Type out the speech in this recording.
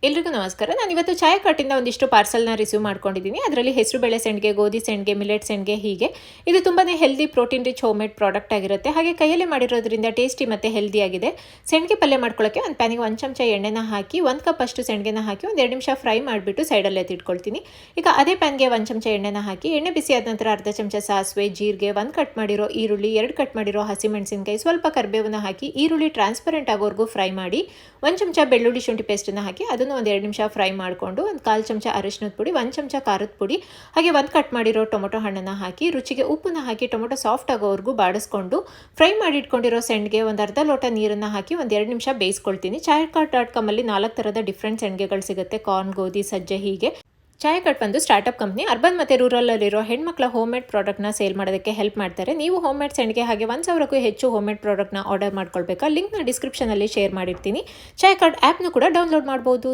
ಎಲ್ರಿಗೂ ನಮಸ್ಕಾರ. ನಾನು ಇವತ್ತು ಚಾಯ್ ಕಟ್ಟಿಂದ ಒಂದಿಷ್ಟು ಪಾರ್ಸಲ್ನ ರಿಸೀವ್ ಮಾಡ್ಕೊಂಡಿದ್ದೀನಿ. ಅದರಲ್ಲಿ ಹೆಸರುಬೇಳೆ ಸೆಂಡ್ಗೆ, ಗೋಧಿ ಸೆಂಡ್ಗೆ, ಮಿಲೆಟ್ ಸೆಂಡ್ಗೆ ಹೀಗೆ. ಇದು ತುಂಬಾ healthy, protein rich home made product ಆಗಿರುತ್ತೆ. ಹಾಗೆ ಕೈಯಲ್ಲಿ ಮಾಡಿರೋದ್ರಿಂದ ಟೇಸ್ಟಿ ಮತ್ತು ಹೆಲ್ದಿ ಆಗಿದೆ. ಸೆಂಡ್ಗೆ ಪಲ್ಯ ಮಾಡ್ಕೊಳ್ಳೋಕ್ಕೆ ಒಂದು ಪ್ಯಾನಿಗೆ 1 ಚಮಚ ಎಣ್ಣೆನ ಹಾಕಿ 1 ಕಪ್ ಅಷ್ಟು ಸೆಂಡ್ಗೆನ ಹಾಕಿ 1-2 ನಿಮಿಷ ಫ್ರೈ ಮಾಡಿಬಿಟ್ಟು ಸೈಡಲ್ಲಿ ಎತ್ತಿಟ್ಕೊಳ್ತೀನಿ. ಈಗ ಅದೇ ಪ್ಯಾನ್ಗೆ 1 ಚಮಚ ಎಣ್ಣೆನ ಹಾಕಿ ಎಣ್ಣೆ ಬಿಸಿ ಆದ ನಂತರ ಅರ್ಧ ಚಮಚ ಸಾಸಿವೆ, ಜೀರಿಗೆ, 1 ಕಟ್ ಮಾಡಿರೋ ಈರುಳ್ಳಿ, 2 ಕಟ್ ಮಾಡಿರೋ ಹಸಿಮೆಣಸಿನಕಾಯಿ, ಸ್ವಲ್ಪ ಕರಿಬೇವನ್ನ ಹಾಕಿ ಈರುಳ್ಳಿ ಟ್ರಾನ್ಸ್ಪರೆಂಟ್ ಆಗೋವರೆಗೂ ಫ್ರೈ ಮಾಡಿ 1 ಚಮಚ ಬೆಳ್ಳುಳ್ಳಿ ಶುಂಠಿ ಪೇಸ್ಟನ್ನು ಹಾಕಿ ಅದನ್ನು 1-2 ನಿಮಿಷ ಫ್ರೈ ಮಾಡಿಕೊಂಡು 1/4 ಚಮಚ ಅರಿಶಿನದ ಪುಡಿ, 1 ಚಮಚ ಖಾರದ ಪುಡಿ, ಹಾಗೆ 1 ಕಟ್ ಮಾಡಿರೋ ಟೊಮೊಟೊ ಹಣ್ಣನ್ನು ಹಾಕಿ ರುಚಿಗೆ ಉಪ್ಪನ್ನು ಹಾಕಿ ಟೊಮೊಟೊ ಸಾಫ್ಟ್ ಆಗೋವರೆಗೂ ಬಾಡಿಸ್ಕೊಂಡು ಫ್ರೈ ಮಾಡಿ ಇಟ್ಕೊಂಡಿರೋ ಸೆಂಡ್ಗೆ ಒಂದು ಅರ್ಧ ಲೋಟ ನೀರನ್ನು ಹಾಕಿ 1-2 ನಿಮಿಷ ಬೇಯಿಸ್ಕೊಳ್ತೀನಿ. ಚಾಯ್ಕಾಟ್.com ಅಲ್ಲಿ 4 ಥರದ ಡಿಫ್ರೆಂಟ್ ಸೆಂಡ್ಗೆಗಳು ಸಿಗುತ್ತೆ. ಕಾರ್ನ್, ಗೋಧಿ, ಸಜ್ಜೆ ಹೀಗೆ. ಚಾಯ್ ಕಟ್ ಬಂದು ಸ್ಟಾರ್ಟಪ್ ಕಂಪ್ನಿ ಅರ್ಬನ್ ಮತ್ತು ರೂರಲಲ್ಲಿರೋ ಹೆಣ್ಮಕ್ಳ ಹೋಮ್ ಮೇಡ್ ಪ್ರಾಡಕ್ಟ್ನ ಸೇಲ್ ಮಾಡೋದಕ್ಕೆ ಹೆಲ್ಪ್ ಮಾಡ್ತಾರೆ. ನೀವು ಹೋಮ್ ಮೇಡ್ ಸೆಂಡ್ಗೆ ಹಾಗೆ 1,000ಕ್ಕೂ ಹೆಚ್ಚು ಹೋಮ್ ಮೇಡ್ ಪ್ರಾಡಕ್ಟ್ನ ಆರ್ಡರ್ ಮಾಡ್ಕೊಳ್ಬೇಕಾ? ಲಿಂಕ್ನ ಡಿಸ್ಕ್ರಿಪ್ಷನಲ್ಲಿ ಶೇರ್ ಮಾಡಿರ್ತೀನಿ. ಚಾಯ್ ಕಟ್ ಆ್ಯಪ್ನು ಕೂಡ ಡೌನ್ಲೋಡ್ ಮಾಡ್ಬೋದು.